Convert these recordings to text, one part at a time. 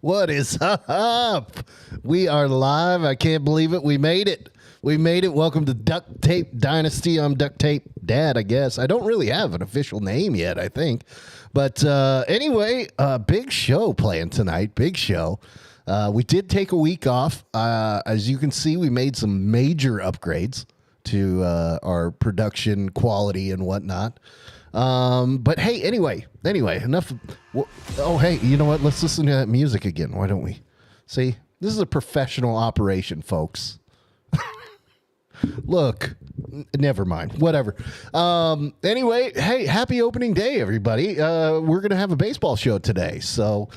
What is up? We are live. I can't believe it. We made it. We made it. Welcome to Duct Tape Dynasty. I'm Duct Tape Dad, I guess. I don't really have an official name yet, I think. But anyway, big show playing tonight. Big show. We did take a week off. As you can see, we made some major upgrades to our production quality and whatnot. But hey, anyway, enough. Oh, hey, you know what? Let's listen to that music again. Why don't we? See, this is a professional operation, folks. Look, never mind. Whatever. Anyway, hey, happy opening day, everybody. We're going to have a baseball show today. So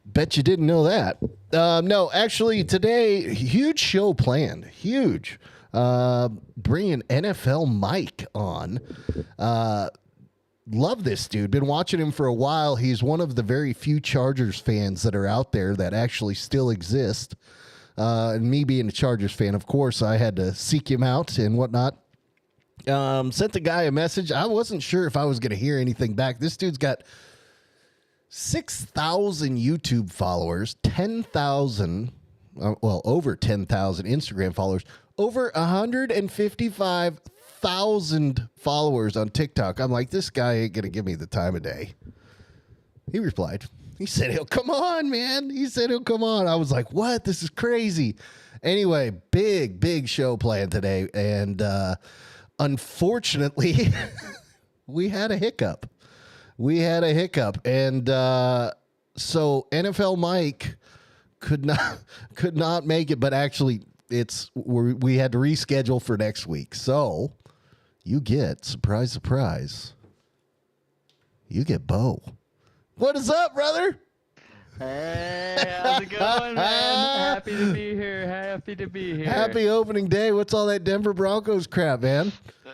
bet you didn't know that. No, actually, today, huge show planned. Huge. Bringing NFL Mike on. Love this dude. Been watching him for a while. He's one of the very few Chargers fans that are out there that actually still exist. And me being a Chargers fan, of course, I had to seek him out and whatnot. Sent the guy a message. I wasn't sure if I was going to hear anything back. This dude's got 6,000 YouTube followers, 10,000, over 10,000 Instagram followers, over 155,000 followers on TikTok. I'm like, this guy ain't going to give me the time of day. He replied. He said, he'll come on, man. He said, he'll come on. I was like, what? This is crazy. Anyway, big show planned today. And unfortunately, we had a hiccup. And so NFL Mike could not make it. But actually, we had to reschedule for next week. So you get, surprise, you get Bo. What is up, brother? Hey, how's it going, man? Happy to be here. Happy opening day. What's all that Denver Broncos crap, man?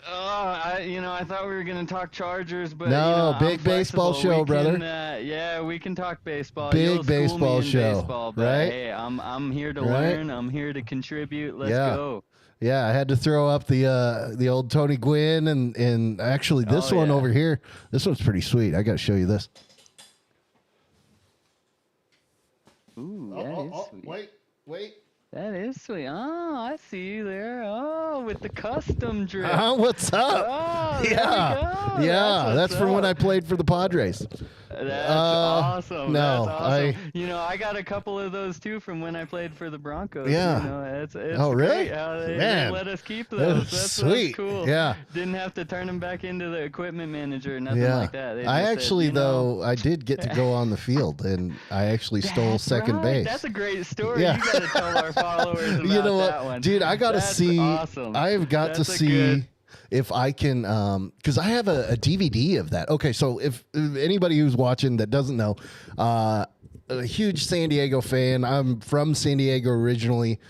I thought we were going to talk Chargers, but no, big baseball show, brother. Yeah, we can talk baseball. Big baseball show, baseball, but right? Hey, I'm here to learn. I'm here to contribute. Let's go. Yeah, I had to throw up the old Tony Gwynn and actually this one over here. This one's pretty sweet. I got to show you this. Ooh, that is sweet. Wait. That is sweet. Oh, I see you there. Oh, with the custom drip. What's up? Oh, yeah. That's from when I played for the Padres. That's awesome. No, that's awesome. I got a couple of those too from when I played for the Broncos. Yeah. It's really? Great how they let us keep those. That's sweet. That's cool. Yeah. Didn't have to turn them back into the equipment manager or nothing like that. I actually, I did get to go on the field and I actually stole second base. That's a great story. Yeah. You got to tell our followers about you know what? that one. Dude, I got to see. Awesome. I've got to see. If I can, because I have a DVD of that. Okay, so if anybody who's watching that doesn't know, a huge San Diego fan. I'm from San Diego originally.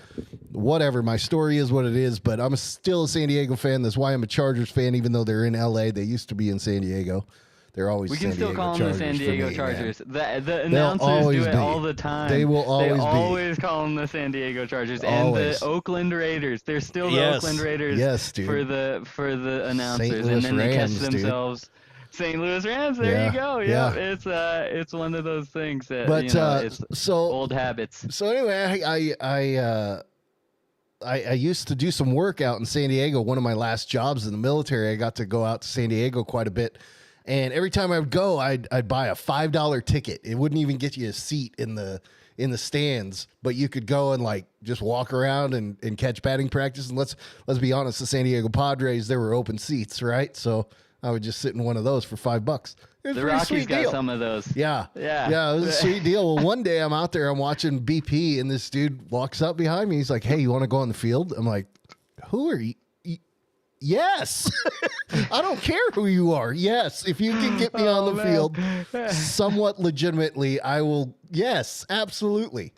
Whatever, my story is what it is, but I'm still a San Diego fan. That's why I'm a Chargers fan, even though they're in LA. They used to be in San Diego. They're always we can San still Diego call them the San Diego Chargers. The announcers do it all the time. They will always call them the San Diego Chargers. Always. And the Oakland Raiders. They're still the Oakland Raiders dude. for the announcers. St. Louis and then Rams, they catch themselves. St. Louis Rams. There you go. Yeah. It's one of those things that it's so old habits. So anyway, I used to do some work out in San Diego. One of my last jobs in the military, I got to go out to San Diego quite a bit. And every time I would go, I'd buy a $5 ticket. It wouldn't even get you a seat in the stands, but you could go and just walk around and catch batting practice. And let's be honest, the San Diego Padres, there were open seats, right? So I would just sit in one of those for $5. It was the a Rockies sweet got deal. some of those. Yeah. It was a sweet deal. Well, one day I'm out there, I'm watching BP, and this dude walks up behind me. He's like, "Hey, you want to go on the field?" I'm like, "Who are you?" Yes. I don't care who you are. Yes. If you can get me on the field somewhat legitimately, I will. Yes, absolutely.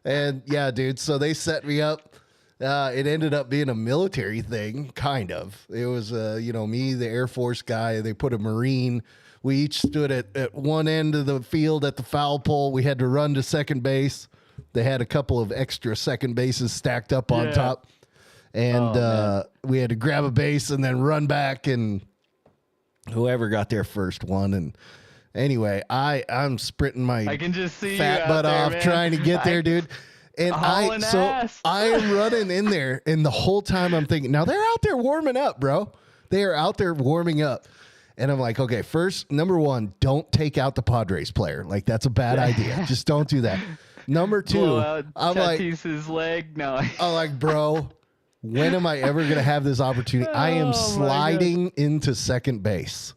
And yeah, dude. So they set me up. It ended up being a military thing, kind of. It was, me, the Air Force guy. They put a Marine. We each stood at one end of the field at the foul pole. We had to run to second base. They had a couple of extra second bases stacked up on top. And we had to grab a base and then run back, and whoever got there first won. Anyway, I'm sprinting my I can just see fat you out butt there, off man. trying to get there, dude. And Hauling ass. I am running in there, and the whole time I'm thinking, now they're out there warming up, bro. They are out there warming up. And I'm like, okay, first, number one, don't take out the Padres player. Like, that's a bad idea. Just don't do that. Number two, Blow out I'm like, Tatis's leg. No. I'm like, bro, when am I ever going to have this opportunity? I Oh, am my sliding into second base.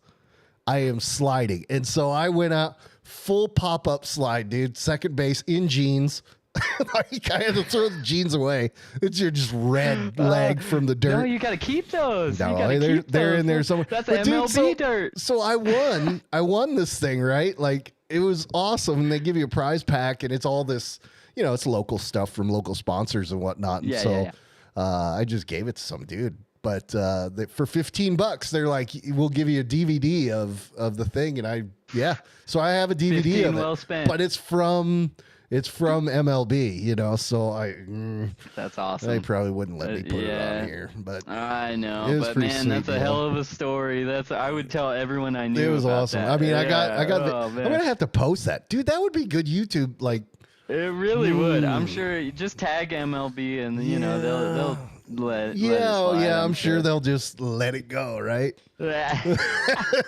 I am sliding. And so I went out full pop-up slide, dude. Second base in jeans. Like, I had to throw the jeans away. It's your just red leg from the dirt. No, you got to keep those. No, you gotta they're keep they're those. in there somewhere. That's But dude, MLB dirt. So I won. I won this thing, right? Like, it was awesome. And they give you a prize pack, and it's all this, it's local stuff from local sponsors and whatnot. And Yeah, I just gave it to some dude. But for $15, they're like, we'll give you a DVD of the thing. And so I have a DVD 15 of it. well spent. But it's from MLB, so That's they awesome. probably wouldn't let me put it Yeah. on here. But I It know, was but pretty man, sweet, that's a you hell know? of a story. I would tell everyone I knew. it was about awesome. that. I mean, I Yeah. got Oh, I'm man. gonna have to post that, dude. That would be good YouTube. Like, It really would. I'm sure. You just tag MLB, and they'll let. I'm sure they'll just let it go, right?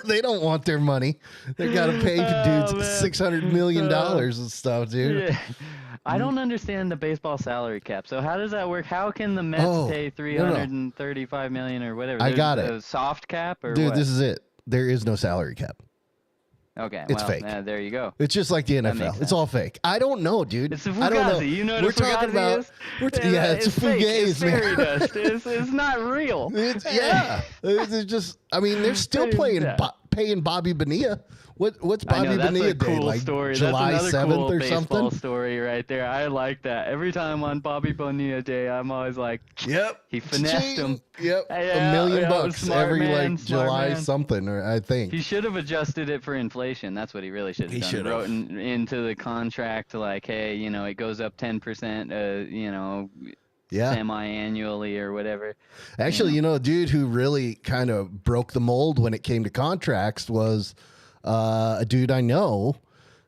They don't want their money. They got to pay dudes Oh, man. $600 million and stuff, dude. Yeah. I don't understand the baseball salary cap. So how does that work? How can the Mets pay $335 million or whatever? I got There's it. a soft cap or Dude, what? this is it. There is no salary cap. Okay, It's well, fake. there you go. It's just like the makes NFL. It's sense. all fake. I don't know, dude. It's a I don't know. fugazi. You know what We're a fugazi talking about. is? It's a fake. It's fugazi, man. fairy dust. It's not real. It's just. I mean, they're still paying Bobby Bonilla. What's I Bobby know, that's Bonilla a Day? cool Like story. July That's another 7th cool or baseball something? story right there. I like that. Every time on Bobby Bonilla Day, I'm always like, Yep. he finessed him. Yep. Yeah, $1 million yeah, bucks smart every man, like smart July man. something, or I think. He should have adjusted it for inflation. That's what he really should have He done. should have. Wrote into the contract like, hey, it goes up 10%, Yeah. semi-annually or whatever. Actually, a dude who really kind of broke the mold when it came to contracts was a dude I know,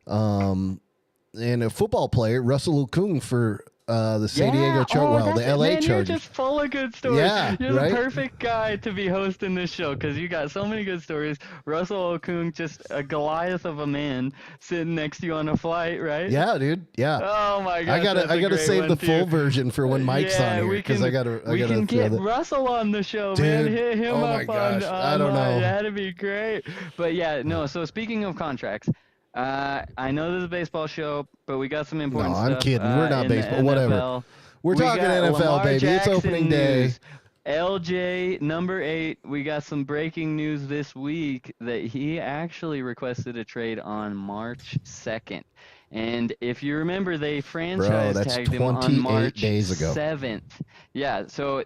and a football player, Russell Okung for the San Diego Chargers, the LA man, Chargers. You're just full of good stories. Yeah, You're right? the perfect guy to be hosting this show because you got so many good stories. Russell Okung, just a Goliath of a man sitting next to you on a flight, right? Yeah, dude. Yeah. Oh my god. I gotta save the full version for when Mike's on here because I gotta we can throw get that. Russell on the show, man. Dude, Hit him oh my up gosh, on I don't know. That'd be great. But yeah, no. So speaking of contracts, I know this is a baseball show, but we got some important No, stuff. I'm kidding. We're not in the baseball. Whatever. NFL. We're We talking got NFL, Lamar baby. It's Jackson opening day. news. LJ number 8. We got some breaking news this week that he actually requested a trade on March 2nd. And if you remember, they franchise that's tagged him on 28 March days ago. 7th. Yeah, so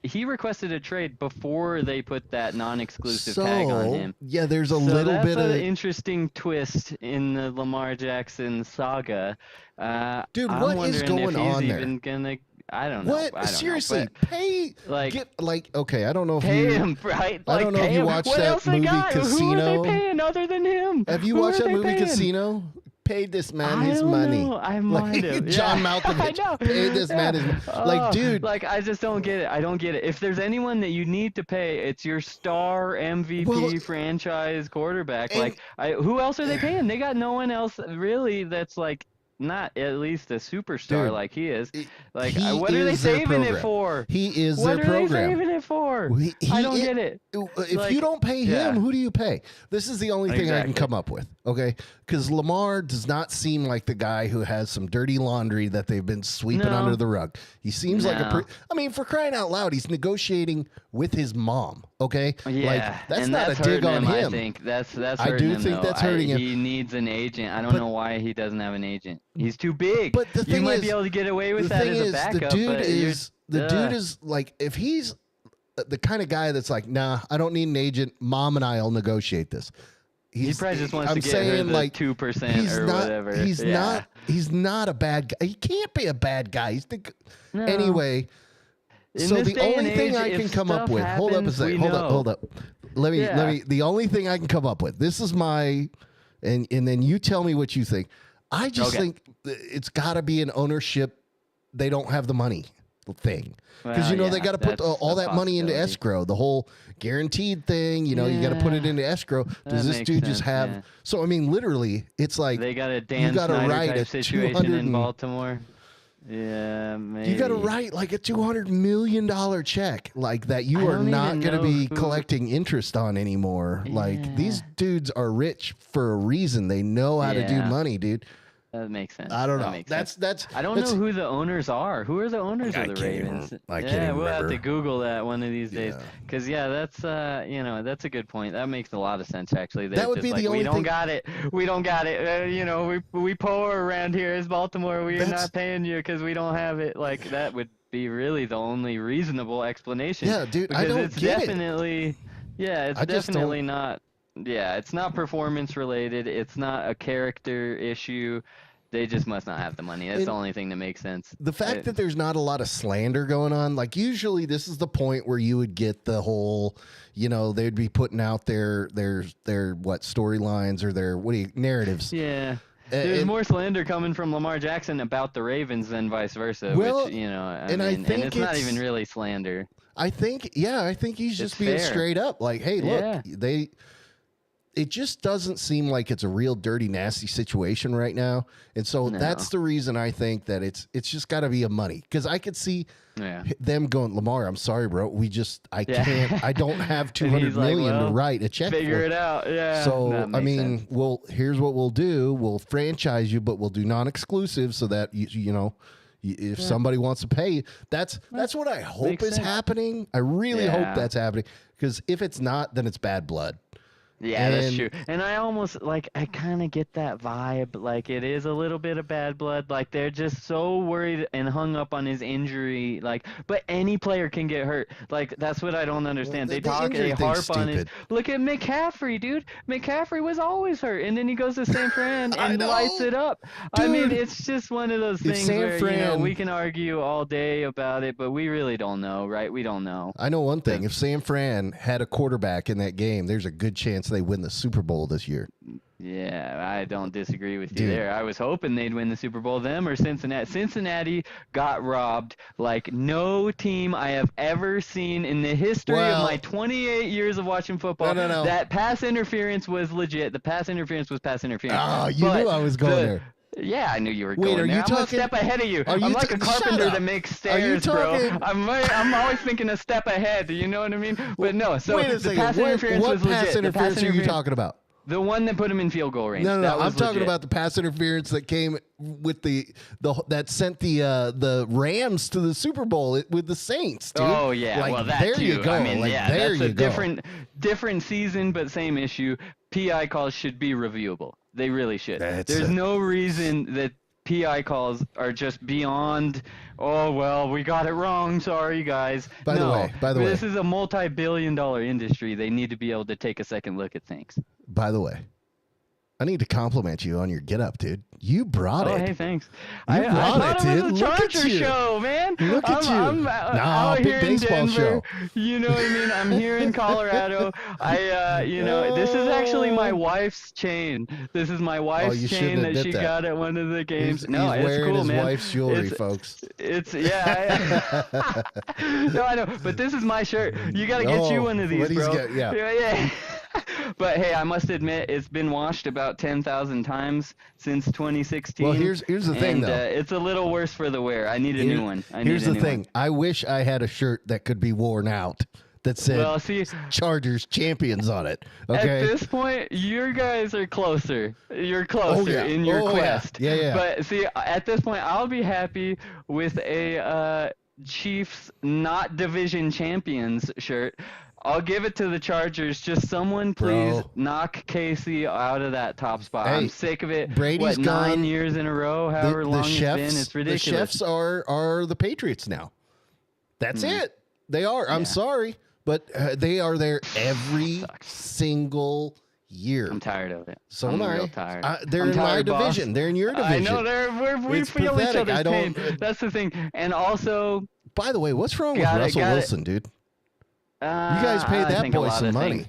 he requested a trade before they put that non-exclusive tag on him. Yeah, there's a So little that's bit an of interesting twist in the Lamar Jackson saga. Dude, I'm what is wondering going if he's on there? even gonna. I don't know. what? I don't Seriously, know, pay like- okay. I don't know if pay you him, right? I don't know pay if you him. watched What that else they movie got? Who are Casino. they paying other than him? have you Who watched are that they movie paying? Casino? Paid this man I his don't money. know. I might have. John Yeah. Malkovich I know. paid this man his Oh, dude. Like, I just don't get it. I don't get it. If there's anyone that you need to pay, it's your star MVP Well, franchise quarterback. and- Who else are they paying? They got no one else really that's like not at least a superstar Dude, like he is. Like, he what are they is their saving it program. for? He is What their are they program. saving it for? He- I don't he- get it. If Like, you don't pay him, yeah. who do you pay? This is the only thing I can Exactly. come up with, okay? Because Lamar does not seem like the guy who has some dirty laundry that they've been sweeping No. under the rug. He seems like No. I mean, for crying out loud, he's negotiating with his mom, okay? Yeah, like, that's and not that's a dig hurting on him. him. I think that's I hurting do him, think though. that's hurting him. He needs an agent. I don't But- know why he doesn't have an agent. He's too big. But the you thing might is, be able to get away with the that thing as a is, backup. the dude but is you're, dude is like, if he's the kind of guy that's like, nah, I don't need an agent. Mom and I'll negotiate this. he probably just wants I'm to get her saying, the like, 2% he's or not, whatever. He's Yeah. not a bad guy. He can't be a bad guy. He's the No. anyway. In So this the day only and thing age, I can if come up stuff with. Hold up a happens, second. we Hold know. up. Let me. Yeah. The only thing I can come up with. This is my and then you tell me what you think. I just Okay. think it's got to be an ownership. They don't have the money thing because Well, they yeah, got to put that's all a that money into possibility. escrow. The whole guaranteed thing, you got to put it Yeah, into escrow. Does that this makes dude just sense, have? yeah. So I mean, literally, it's like They got a Dan gotta Snyder write type a situation 200 in and- Baltimore. Yeah, maybe. you got to write like a $200 million check like that. You I are don't not even going to know be who- collecting interest on anymore. Like these Yeah. dudes are rich for a reason. They know how to do Yeah. money, dude. That makes sense. I don't That know. makes That's sense. that's. I don't that's, know who the owners are. Who are the owners I of the can't even- Ravens? I can't Yeah, even we'll have to remember. Google that one of these days. Yeah. Cause that's that's a good point. That makes a lot of sense actually. They're That would just be like, the only we don't thing- got it. We don't got it. We poor around here as Baltimore. We are That's- not paying you because we don't have it. Like that would be really the only reasonable explanation. Yeah, dude, I because don't it's get it. definitely, yeah, it's I just definitely not. Yeah, it's not performance related. It's not a character issue. They just must not have the money. That's the And only thing that makes sense. The fact that there's not a lot of slander going on, like usually this is the point where you would get the whole, they'd be putting out their what storylines or their narratives. Yeah. There's and- more slander coming from Lamar Jackson about the Ravens than vice versa. Well, which, I and I mean, think and it's not it's- even really slander. I think he's just It's being fair. straight up. Like, hey, look, Yeah. it just doesn't seem like it's a real dirty, nasty situation right now. And so No. that's the reason I think that it's just got to be a money. Because I could see Yeah. them going, Lamar, I'm sorry, bro. Yeah. I don't have And 200 he's like, million to well, write a check Figure for. it out. Yeah. So that I makes mean, sense. here's what we'll do. We'll franchise you, but we'll do non-exclusive so that if somebody wants to pay, that's what I hope Makes is sense. happening. I really hope Yeah. that's happening because if it's not, then it's bad blood. Yeah, that's And- true. And I almost I kind of get that vibe. Like it is a little bit of bad blood. Like they're just so worried and hung up on his injury. Like, but any player can get hurt. Like that's what I don't understand. the They injury thing's harp on his. stupid. Look at McCaffrey, dude. McCaffrey was always hurt, and then he goes to San Fran I and know. lights it up. I mean, Dude. it's just one of those If things San where Fran- we can argue all day about it, but we really don't know, right? We don't know. I know one thing: if San Fran had a quarterback in that game, there's a good chance they win the Super Bowl this year. Yeah, I don't disagree with you Dude. there. I was hoping they'd win the Super Bowl, them or Cincinnati. Cincinnati got robbed like no team I have ever seen in the history Well- of my 28 years of watching football. No. That pass interference was legit. The pass interference was pass interference. Oh, you But knew I was going there. Yeah, I knew you were Wait, going are there. you I'm talking- a step ahead of you. are you I'm like a ta- shut carpenter up. that makes Are you stairs, bro. talking- I'm always thinking a step ahead. You know what I mean? But no, so Wait a the second. pass interference What was pass legit. The interference pass are you interference- talking about? The one that put him in field goal range. No. That I'm was talking legit. about the pass interference that came with the that sent the Rams to the Super Bowl with the Saints, dude. Oh yeah, Like, well that there too. you go. I mean, Like, yeah, there that's you a go. different season, but same issue. PI calls should be reviewable. They really should. That's There's a- no reason that PI calls are just beyond. Oh well, we got it wrong. Sorry, guys. By the way, this is a multi-billion-dollar industry. They need to be able to take a second look at things. By the way, I need to compliment you on your get up, dude. You brought Oh, it. hey, thanks. You I brought thought it, it dude. was a Look at Charger you. show, man. Look at you. I'm Nah, out big here in baseball Denver. show. You know what I mean? I'm here in Colorado. This is actually my wife's chain. This is my wife's you chain shouldn't that admit she that. got at one of the games. He's No, it's wearing cool, his man. wife's jewelry, It's- folks. It's no, I know, but this is my shirt. You got to get you Oh, one of these, what he's bro. got- yeah. yeah. But hey, I must admit, it's been washed about 10,000 times since 2016. Well, here's the thing, and, though. it's a little worse for the wear. I need a new one. Here's the thing. I wish I had a shirt that could be worn out that said Well, see, Chargers champions on it. at Okay. this point, you guys are closer. You're closer yeah. in your Oh, yeah. quest. Yeah. But see, at this point, I'll be happy with a Chiefs not division champions shirt. I'll give it to the Chargers. Just someone please Bro. knock Casey out of that top spot. Hey, I'm sick of it. Brady's what, gone. 9 years in a row, however long it's been. It's the ridiculous. chefs are the Patriots now. That's it. They are. I'm Yeah. sorry, but they are there every Sucks. single year. I'm tired of it. So I'm am real I. tired. They're I'm in my tired, boss. division. They're in your division. I know we It's feel pathetic. each other's I don't- pain. That's the thing. And also, By the way, what's wrong with Got it, Russell got it. Wilson, dude? you guys paid that boy some money.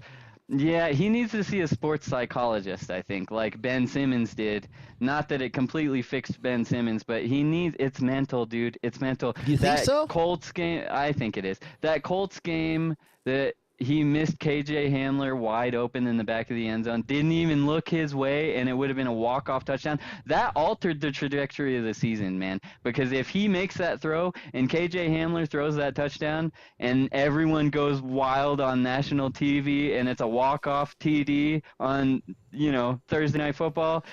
Yeah, he needs to see a sports psychologist, I think, like Ben Simmons did. Not that it completely fixed Ben Simmons, but it's mental, dude. It's mental. You think That so? Colts game, I think it is. That Colts game that he missed KJ Hamler wide open in the back of the end zone, didn't even look his way, and it would have been a walk-off touchdown. That altered the trajectory of the season, man. Because if he makes that throw and KJ Hamler throws that touchdown, and everyone goes wild on national TV, and it's a walk-off TD on, Thursday Night Football,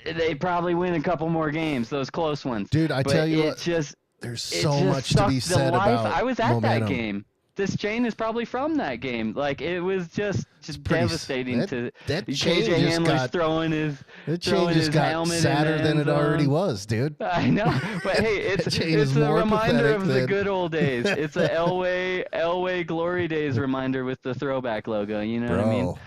they probably win a couple more games, those close ones. Dude, I But tell you it what, just there's it so just much to be sucked the said life. about I was at momentum. that game. This chain is probably from that game. Like, it was just pretty devastating that KJ chain just Hamler's got- throwing his That throwing chain just his got helmet sadder in the than end it already zone. was, dude. I know, but hey, That it's chain is a more reminder pathetic of the than- good old days. It's a Elway Glory Days reminder with the throwback logo. You know what I mean? Bro.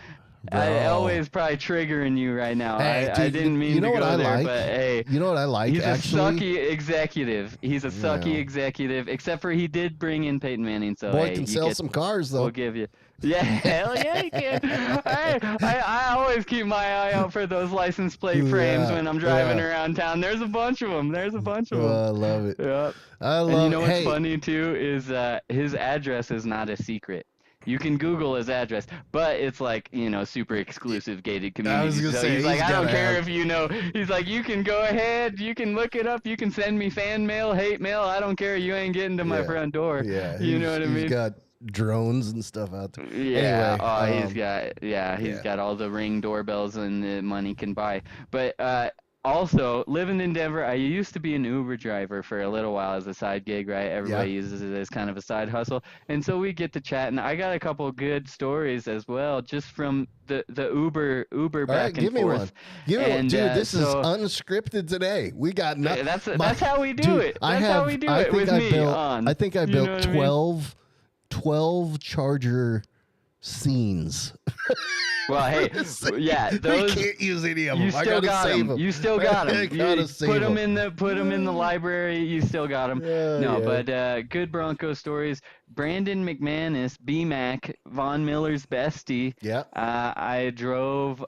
Elway's probably triggering you right now. Hey, I dude, didn't mean you know to what go I there, like? but hey, You know what I like, he's actually? a sucky executive. He's a sucky Yeah. executive, except for he did bring in Peyton Manning. So Boy hey, can you sell get, some cars, though. we'll give you. Yeah, hell yeah, he can. I always keep my eye out for those license plate frames Yeah, when I'm driving yeah. around town. There's a bunch of them. There's a bunch of them. I love it. Yeah. I love And you know what's hey, funny too is his address is not a secret. You can Google his address, but it's like, super exclusive gated community. gonna So say, he's like, he's I don't gotta care have- if you know. He's like, you can go ahead, you can look it up, you can send me fan mail, hate mail. I don't care. You ain't getting to my Yeah. front door. Yeah, You know what I mean? He's got drones and stuff out there. Yeah. Anyway, He's yeah. got all the Ring doorbells and the money can buy. But also, living in Denver, I used to be an Uber driver for a little while as a side gig, right? Everybody uses it as kind of a side hustle. And so we get to chat, and I got a couple good stories as well, just from the Uber All back right, and give me forth. one. Give me one. And, Dude, this is so- unscripted today. We got nothing. That's how we do it. That's how we do it with me on. I think I You built know what I mean? 12 charger scenes. Well, hey, yeah, we those can't use any of them. you I still gotta got save them. them. You still got I them. gotta You save put them 'em. in the library. You still got them. No, Yeah. but good Bronco stories. Brandon McManus, B-Mac, Von Miller's bestie. Yeah. I drove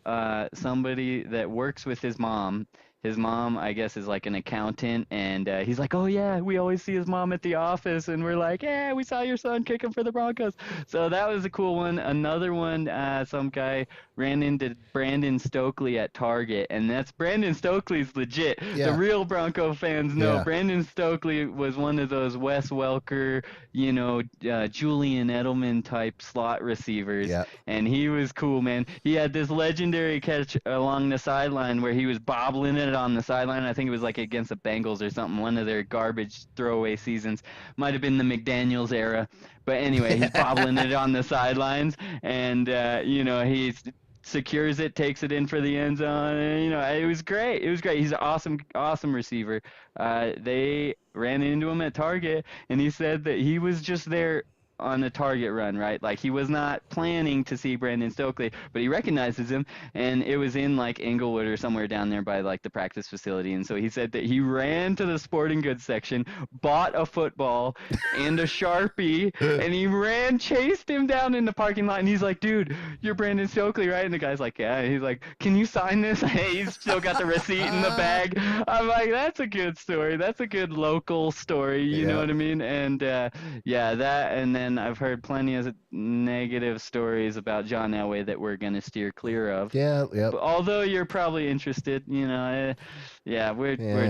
somebody that works with his mom. His mom, I guess, is like an accountant, and he's like, oh, yeah, we always see his mom at the office, and we're like, yeah, we saw your son kicking for the Broncos. So that was a cool one. Another one, some guy ran into Brandon Stokely at Target, and that's Brandon Stokely's legit. Yeah. The real Bronco fans know Yeah. Brandon Stokely was one of those Wes Welker, Julian Edelman type slot receivers. Yeah. And he was cool, man. He had this legendary catch along the sideline where he was bobbling it on the sideline. I think it was like against the Bengals or something, one of their garbage throwaway seasons. Might have been the McDaniels era. But anyway, he's bobbling it on the sidelines, and, he secures it, takes it in for the end zone. And, it was great. It was great. He's an awesome receiver. They ran into him at Target, and he said that he was just there on a Target run, right? Like, he was not planning to see Brandon Stokely, but he recognizes him, and it was in like Inglewood or somewhere down there by like the practice facility. And so he said that he ran to the sporting goods section, bought a football and a Sharpie, and he chased him down in the parking lot. And he's like, dude, you're Brandon Stokely, right? And the guy's like, yeah. And he's like, can you sign this? He's still got the receipt in the bag. I'm like, that's a good story. That's a good local story. You know what I mean? And that, and then I've heard plenty of negative stories about John Elway that we're going to steer clear of. Yeah. But although you're probably interested, we're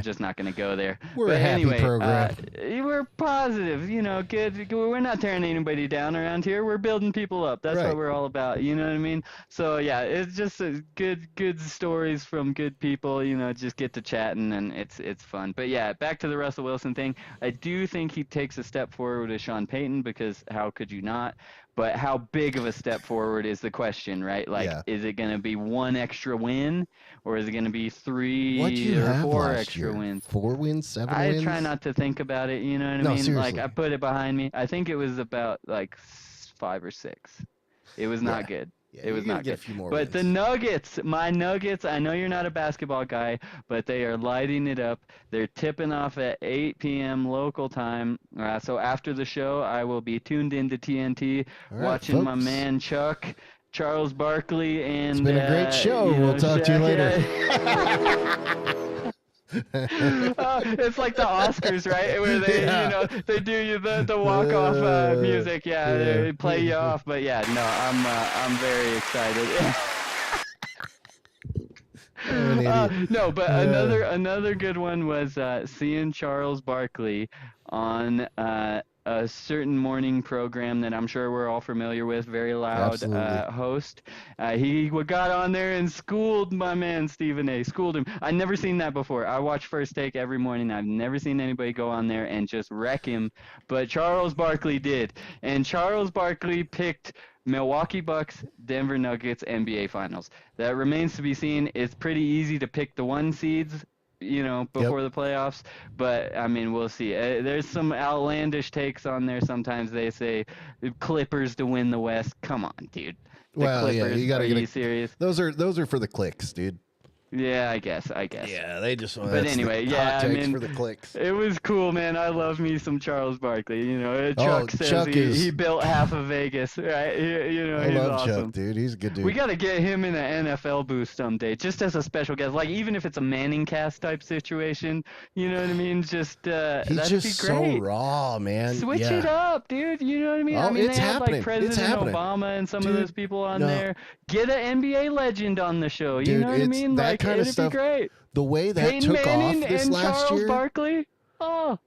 just not going to go there. We're but a happy anyway, program. We're positive, good. We're not tearing anybody down around here. We're building people up. That's Right. what we're all about. You know what I mean? So yeah, it's just good stories from good people. Just get to chatting, and it's fun. But yeah, back to the Russell Wilson thing. I do think he takes a step forward with Sean Payton, because how could you not? But how big of a step forward is the question, right? Like, is it going to be one extra win, or is it going to be What'd three you or have four last extra year? wins? 4 wins, 7 I wins? try not to think about it, you know what I No, mean? seriously. Like, I put it behind me. I think it was about like 5 or 6. It was not good. Yeah, It was you're gonna not get good. a few more But the wins. Nuggets, my Nuggets, I know you're not a basketball guy, but they are lighting it up. They're tipping off at 8 p.m. local time. So after the show, I will be tuned into TNT, All right, watching my folks. man Chuck Charles Barkley and It's been a great show. you know, We'll talk to you later. It's like the Oscars, right? Where they, Yeah. you know, they do you the walk off music. Yeah, Yeah. they play you off. But yeah, no, I'm very excited. I'm an idiot. No, but another good one was seeing Charles Barkley on a certain morning program that I'm sure we're all familiar with, very loud Absolutely. host. He got on there and schooled my man Stephen A. Schooled him. I'd never seen that before. I watch First Take every morning. I've never seen anybody go on there and just wreck him, but Charles Barkley did. And Charles Barkley picked Milwaukee Bucks, Denver Nuggets, NBA Finals. That remains to be seen. It's pretty easy to pick the one seeds, you know, before the playoffs. But, I mean, we'll see. There's some outlandish takes on there. Sometimes they say Clippers to win the West. Come on, dude. The Well, Clippers, yeah, you got to are get you serious? Those are for the clicks, dude. Yeah, I guess. Yeah, they just. But anyway, yeah, I mean, for the clicks. it was cool, man. I love me some Charles Barkley. You know, Chuck says Chuck he built half of Vegas, right? You know, I he's love awesome. Chuck, dude. He's a good dude. We got to get him in an NFL booth someday, just as a special guest. Like, even if it's a Manning cast type situation, you know what I mean? Just He's that'd just be great. so raw, man. Switch yeah. it up, dude. You know what I mean? Oh, I mean, it's they had happening. like President It's happening. Obama and some Dude, of those people on no. there. Get an NBA legend on the show. You Dude, know what I it's mean? that Like, kind of it'd stuff. be great. The way that Peyton took Manning off this and last Charles year. Barkley. Oh,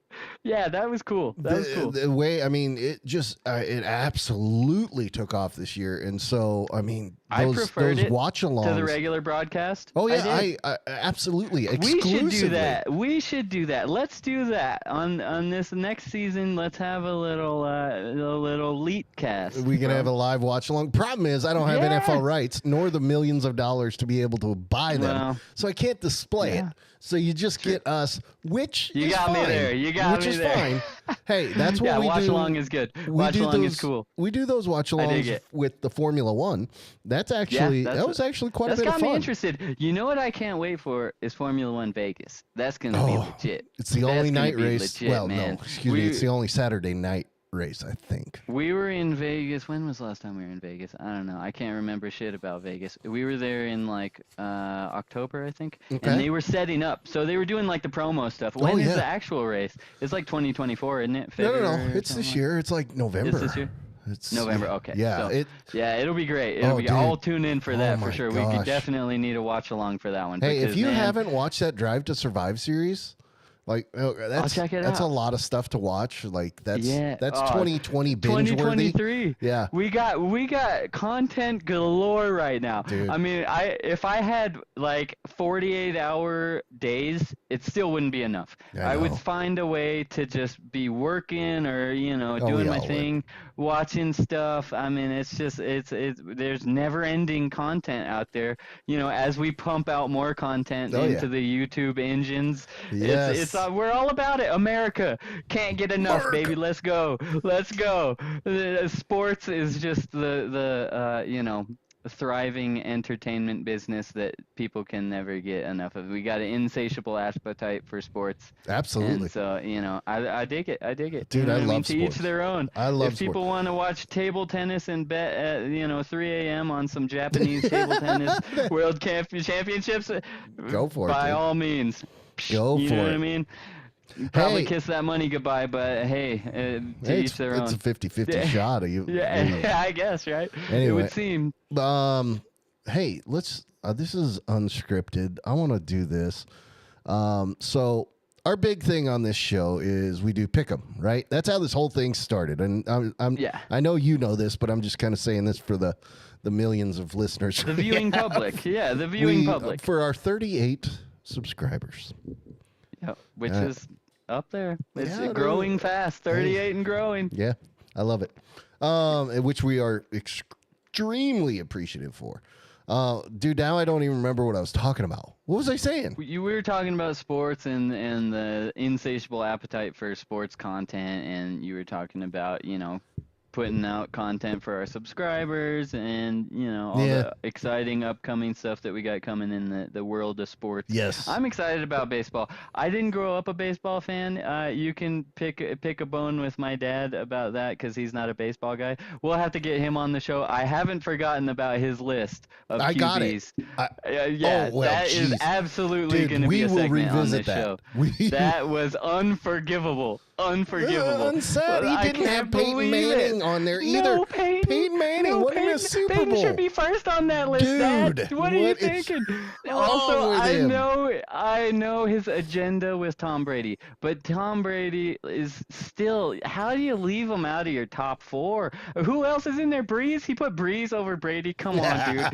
yeah, that was cool. That was cool. The way, I mean, it just it absolutely took off this year, and so I mean, I preferred those it watch-alongs to the regular broadcast. Oh I yeah, did. I absolutely We exclusively. should do that. We should do that. Let's do that on this next season. Let's have a little leap cast. We can bro. have a live watch-along. Problem is, I don't have Yeah. NFL rights nor the millions of dollars to be able to buy them, Well, so I can't display yeah. it. So you just get us, which You is got me fine, there. You got which me is there. fine. Hey, that's what Yeah, we watch do. along is good. We Watch do along those, is cool. We do those watch-alongs it. with the Formula One. That's actually that's that was actually quite a That's bit of got fun. me interested. You know what I can't wait for is Formula One Vegas. That's gonna be legit. It's the That's only gonna night be race. legit, Well, man. no, excuse me. It's the only Saturday night race, I think. We were in Vegas. When was the last time we were in Vegas? I don't know. I can't remember shit about Vegas. We were there in like October, I think. Okay. And they were setting up. So they were doing like the promo stuff. When is yeah. the actual race? It's like 2024, isn't it? No, February or It's something this like- year. It's like November. It's this year? It's November. Okay. Yeah. So, yeah, it'll be great. It'll be. dude. I'll tune in for that Oh for my sure. We gosh. could definitely need a watch along for that one. Hey, if because, you man, haven't watched that Drive to Survive series, like that's check it that's a out. lot of stuff to watch. Like that's Yeah. 2020 binge worthy. 2023. Yeah. We got content galore right now. Dude. I mean, if I had like 48-hour days, it still wouldn't be enough. I I would know. find a way to just be working or, you know, Oh, doing we my all would. thing, watching stuff. I mean, it's just there's never-ending content out there. You know, as we pump out more content Oh, yeah. into the YouTube engines, Yes. it's we're all about it. America can't get enough, America. baby. Let's go. Let's go. Sports is just the you know, thriving entertainment business that people can never get enough of. We got an insatiable appetite for sports. Absolutely. And so, you know, I dig it. I dig it. Dude, You know I what mean? love To each sports. their own. I love If people want to watch table tennis and bet at, you know, 3 a.m. on some Japanese table tennis world championships, Go for it, by dude. all means. Go You for know what it. I mean? Probably Hey. kiss that money goodbye, but hey, to Hey, each their it's own. a 50-50 shot. You, Yeah, I guess, right? It Anyway. would seem. Hey, let's. This is unscripted. I want to do this. So our big thing on this show is we do pick 'em, right? That's how this whole thing started. And Yeah. I know you know this, but I'm just kind of saying this for the millions of listeners. The viewing public. Yeah, the viewing public. For our 38 subscribers. Yep, which Uh, is up there. It's yeah, growing fast. 38 and growing. Yeah, I love it. Which we are extremely appreciative for. Dude, now I don't even remember what I was talking about. What was I saying? We were talking about sports and the insatiable appetite for sports content, and you were talking about, you know, putting out content for our subscribers and, all Yeah. the exciting upcoming stuff that we got coming in the world of sports. Yes. I'm excited about baseball. I didn't grow up a baseball fan. You can pick a bone with my dad about that because he's not a baseball guy. We'll have to get him on the show. I haven't forgotten about his list of I QBs. got it. Yeah, oh, well, that is geez. absolutely Dude, going to be we a will segment on revisit this that. show. That was unforgivable. Unforgivable. Unsaid. He I didn't have can't Peyton believe Manning it. on there either. No, Peyton Manning no, won him a Peyton, Super Peyton Bowl. should be first on that list, Dad. Dude, What are you what is thinking? wrong Also, with him? I know his agenda with Tom Brady, but Tom Brady is still. How do you leave him out of your top 4? Who else is in there? Breeze? He put Breeze over Brady. Come on, dude.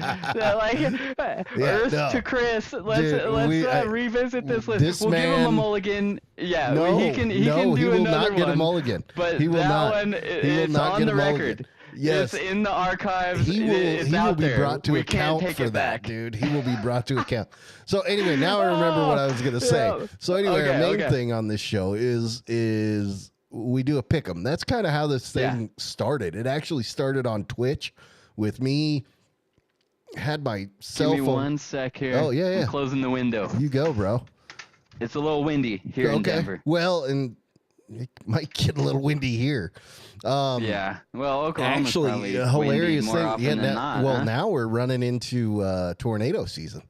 Earth no. to Chris. Let's Dude, revisit this list. this We'll give him a man- mulligan. Yeah, No, he can no, do he will another not get one. a mulligan. But He will that not. one, He will it's not on get the a mulligan. record. Yes. It's in the archives. He will. It's He will out be there. brought to We can't account take for it that, back. dude. He will be brought to account. So anyway, now I remember what I was gonna say. Yeah. So anyway, our main Okay. thing on this show is we do a pick 'em. That's kind of how this thing started. It actually started on Twitch with me. Had my cell Give me phone. one sec here. Oh, yeah, yeah. I'm closing the window. You go, bro. It's a little windy here in Denver. Well, and it might get a little windy here. Yeah. Well, Oklahoma's Actually, probably a hilarious windy more thing. often Yeah, than not, huh? now we're running into tornado season.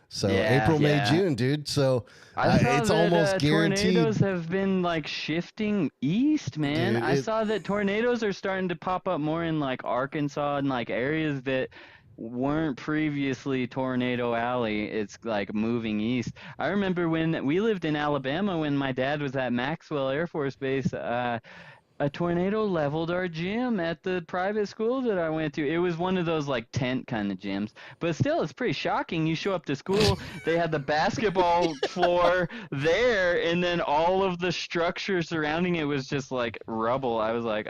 So Yeah, April, May, yeah. June, dude. So I saw it's that, almost guaranteed. tornadoes have been like shifting east, man. Dude, I saw that tornadoes are starting to pop up more in like Arkansas and like areas that weren't previously Tornado Alley. It's like moving east. I remember when we lived in Alabama when my dad was at Maxwell Air Force Base. A tornado leveled our gym at the private school that I went to. It was one of those like tent kind of gyms, but still, it's pretty shocking. You show up to school, they had the basketball floor there, and then all of the structure surrounding it was just like rubble. I was like,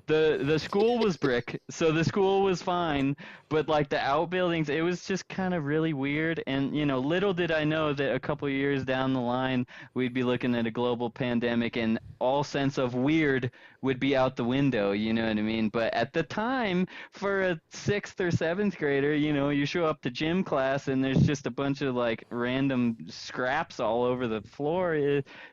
the school was brick, so the school was fine, but like the outbuildings, it was just kind of really weird. And little did I know that a couple years down the line, we'd be looking at a global pandemic, and all sense of weird would be out the window, you know what I mean? But at the time, for a 6th or 7th grader, you show up to gym class and there's just a bunch of like random scraps all over the floor.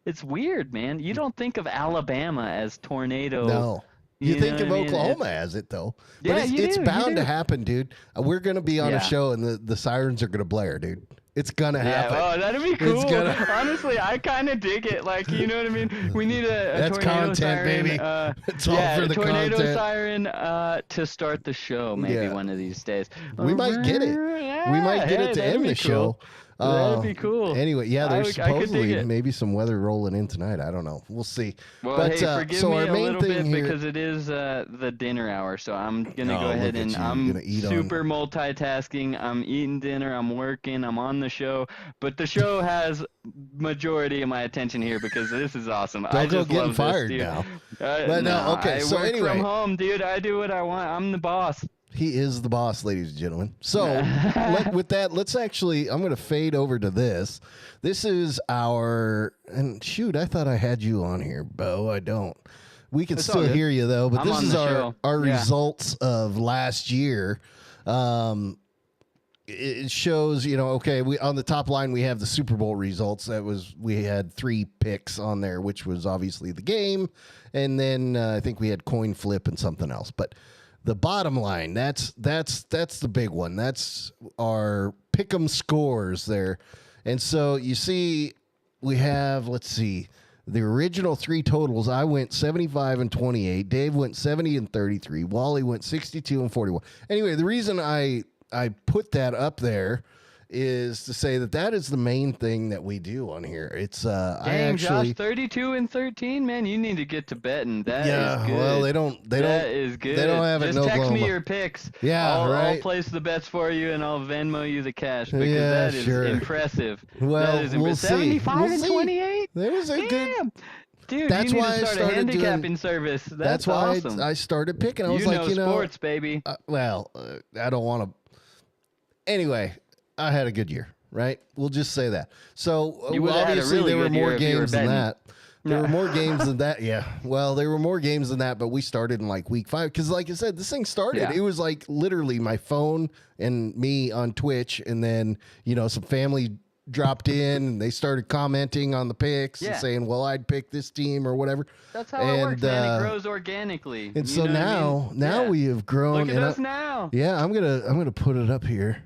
It's weird, man. You don't think of Alabama as tornado. No. You think know of what I mean? Oklahoma as it though, but Yeah, it's, you it's do, you bound to do. happen, dude. We're gonna be on Yeah. a show and the sirens are gonna blare, dude. It's gonna Yeah, happen. oh, that'd be cool. gonna- Honestly, I kind of dig it. Like, you know what I mean? We need a That's tornado content, siren. baby. It's all yeah, for the tornado content. siren to start the show. Maybe Yeah. one of these days. We might get it. We might get it to that'd end be the show. cool. That'd be cool. Anyway, yeah, there's I could dig supposedly it. maybe some weather rolling in tonight. I don't know. We'll see. Well, but hey, forgive so me our a main little thing bit here, because it is the dinner hour. So I'm gonna Oh, go ahead look at and you. I'm Gonna eat on- super multitasking. I'm eating dinner. I'm working. I'm on the show. But the show has majority of my attention here because this is awesome. I Don't go just getting love fired this, dude. now. But no, okay, I so work anyway. from home, dude. I do what I want. I'm the boss. he is the boss, ladies and gentlemen. So with that, let's actually. I'm going to fade over to this. This is and shoot, I thought I had you on here, Bo. I don't. We can It's still all good. hear you though, but I'm this on is the our show. our Yeah. results of last year. It shows, okay, we on the top line we have the Super Bowl results. We had 3 picks on there, which was obviously the game, and then I think we had coin flip and something else. But the bottom line, that's the big one. That's our pick'em scores there. And so you see we have, let's see, the original 3 totals. I went 75 and 28. Dave went 70 and 33. Wally went 62 and 41. Anyway, the reason I put that up there is to say that is the main thing that we do on here. It's Dang, Josh, 32 and 13, man. You need to get to betting. That is good. well, they don't That is good. they don't have it Just in text Oklahoma. me your picks. Yeah, I'll right. place the bets for you, and I'll Venmo you the cash because Yeah, that is sure. impressive. Well, that is we'll impressive. see. 75 We'll and see. 28? There was a good. Damn. Dude, That's you need why I to start a started doing- handicapping service. That's why awesome. I started picking. I was you like, know sports, baby. I don't want to. Anyway, I had a good year, right? We'll just say that. So You would've had a obviously really there were good year more if you were games than betting. that. There were more games than that. Yeah. Well, there were more games than that, but we started in like week 5. Because, like I said, this thing started. Yeah. It was like literally my phone and me on Twitch. And then, some family dropped in and they started commenting on the picks and saying, well, I'd pick this team or whatever. That's how it works, man. It grows organically. And so now we have grown. Look at us now. Yeah, I'm gonna put it up here.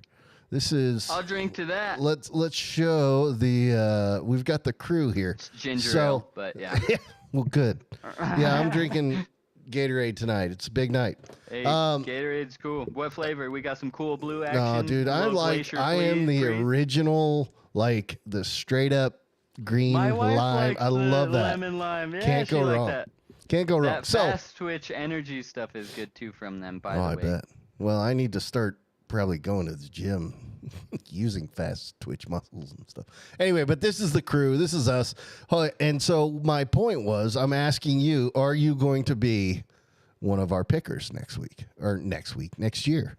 This is. I'll drink to that. Let's show the. We've got the crew here. It's ginger ale, but yeah. Well, good. Yeah, I'm drinking Gatorade tonight. It's a big night. Hey, Gatorade's cool. What flavor? We got some cool blue action. No, dude, I am the original, like the straight up green My wife lime. likes I love that. Lemon lime. Yeah, Can't go wrong. That. Can't go wrong. That So fast twitch energy stuff is good too from them. By the way. I bet. Well, I need to start probably going to the gym, using fast twitch muscles and stuff. Anyway, but this is the crew. This is us. And so my point was, I'm asking you, are you going to be one of our pickers next year?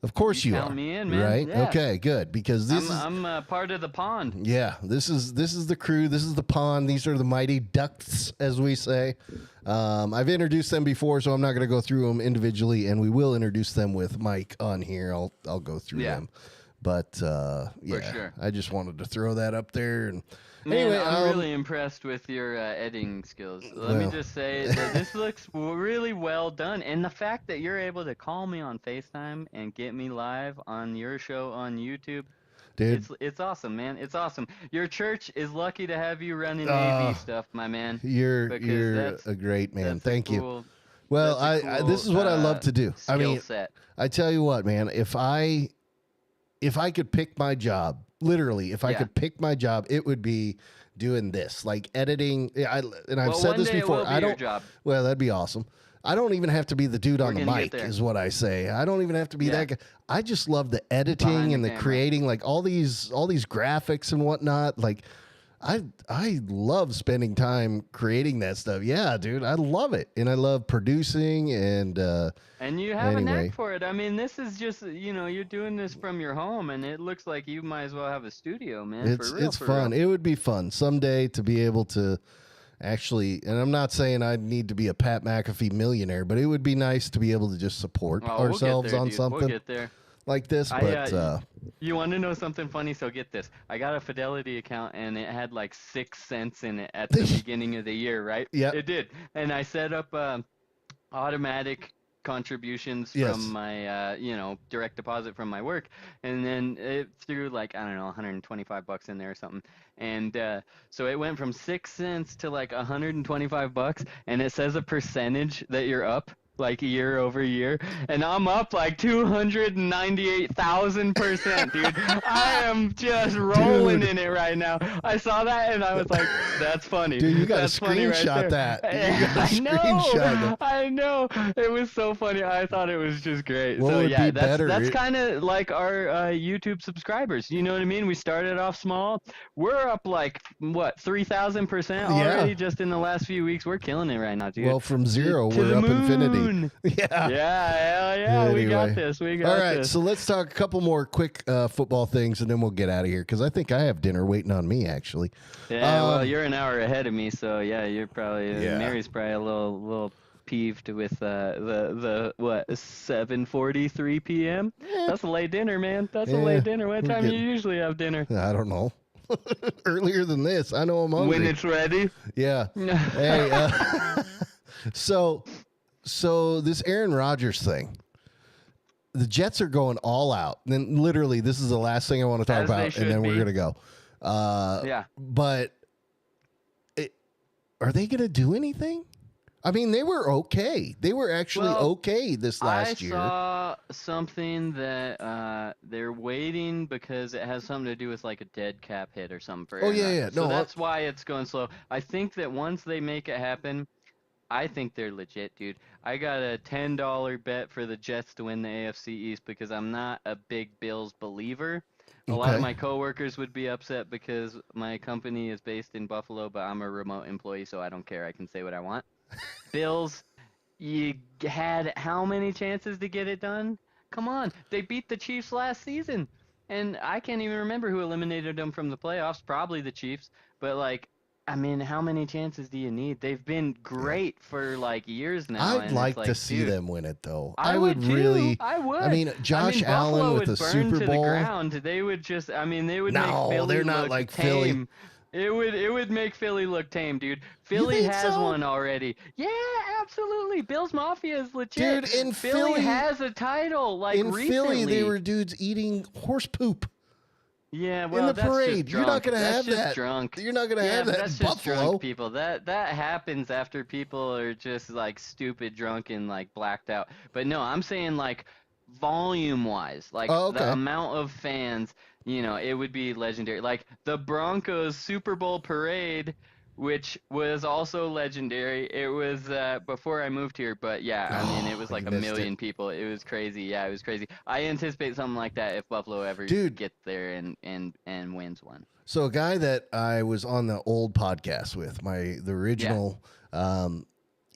Of course you are. Count me in, man. Right? Yeah. Okay, good. Because I'm part of the pond. Yeah, this is the crew. This is the pond. These are the mighty ducks, as we say. I've introduced them before, so I'm not going to go through them individually, and we will introduce them with Mike on here. I'll go through them. But sure. I just wanted to throw that up there. And Man, anyway, I'm really impressed with your editing skills. Let me just say that this looks really well done, and the fact that you're able to call me on FaceTime and get me live on your show on YouTube. Dude, it's awesome, man. It's awesome. Your church is lucky to have you running AV stuff, my man. You're a great man. Thank you. Well, this is what I love to do. I mean, I tell you what, man. If I could pick my job, literally, if I could pick my job, it would be doing this, like editing. I've said this before. I don't. Well, that'd be awesome. I don't even have to be the dude on the mic, is what I say. I don't even have to be that guy. I just love the editing and the creating, like all these graphics and whatnot. Like, I love spending time creating that stuff. Yeah, dude, I love it, and I love producing and you have a knack for it. I mean, this is just you're doing this from your home, and it looks like you might as well have a studio, man. It's fun. It would be fun someday to be able to. Actually, and I'm not saying I need to be a Pat McAfee millionaire, but it would be nice to be able to just support ourselves on something like this. But you want to know something funny? So get this. I got a Fidelity account, and it had like 6 cents in it at the beginning of the year, right? Yeah. It did. And I set up automatic contributions from my direct deposit from my work, and then it threw like, I don't know, $125 in there or something, and so it went from 6 cents to like $125, and it says a percentage that you're up like year over year, and I'm up like 298,000%, dude. I am just rolling in it right now. I saw that and I was like, that's funny. Dude, you got that's to screenshot that. I know. It was so funny. I thought it was just great. What would be better? That's kind of like our YouTube subscribers. You know what I mean? We started off small. We're up like, what, 3,000% already just in the last few weeks. We're killing it right now, dude. Well, from zero, we're up infinity. Yeah. Yeah. Anyway. We got this. All right, so let's talk a couple more quick football things, and then we'll get out of here, because I think I have dinner waiting on me, actually. Yeah, well, you're an hour ahead of me, so yeah, you're probably Mary's probably a little peeved with the what 7:43 p.m. That's a late dinner, man. That's a late dinner. What time do you usually have dinner? I don't know. Earlier than this. I know I'm hungry. When it's ready. Yeah. Hey. So this Aaron Rodgers thing, the Jets are going all out. And then literally, this is the last thing I want to talk about, and then we're going to go. But are they going to do anything? I mean, they were okay. They were actually okay this last year. I saw something that they're waiting because it has something to do with like a dead cap hit or something. For Aaron Rodgers. So that's why it's going slow. I think that once they make it happen, I think they're legit, dude. I got a $10 bet for the Jets to win the AFC East because I'm not a big Bills believer. A lot of my coworkers would be upset because my company is based in Buffalo, but I'm a remote employee, so I don't care. I can say what I want. Bills, you had how many chances to get it done? Come on. They beat the Chiefs last season. And I can't even remember who eliminated them from the playoffs. Probably the Chiefs. But, like, I mean, how many chances do you need? They've been great for like years now. I'd And like it's to like, see dude, them win it though. I I would would too. really. I would. I mean, Josh Allen Buffalo with would the burn Super to the Bowl. ground. They would just. I mean, they would make No, Philly they're not look like tame. Philly. It would make Philly look tame, dude. You Philly think has so? one already. Yeah, absolutely. Bills Mafia is legit. Dude, in Philly Philly- has a title. Like In recently. Philly, they were dudes eating horse poop Yeah, well, in the that's just parade. You're not drunk. going to That's have just that. drunk. You're not going to Yeah, have but that that's in just Buffalo. drunk people. That happens after people are just like stupid drunk and like blacked out. But no, I'm saying like volume wise, like Oh, okay. the amount of fans, it would be legendary. Like the Broncos Super Bowl parade, which was also legendary. It was before I moved here, but yeah, I mean it was Oh, like you a missed it. million people. It was crazy. Yeah, it was crazy. I anticipate something like that if Buffalo ever Dude. gets there and wins one. So a guy that I was on the old podcast with, the original,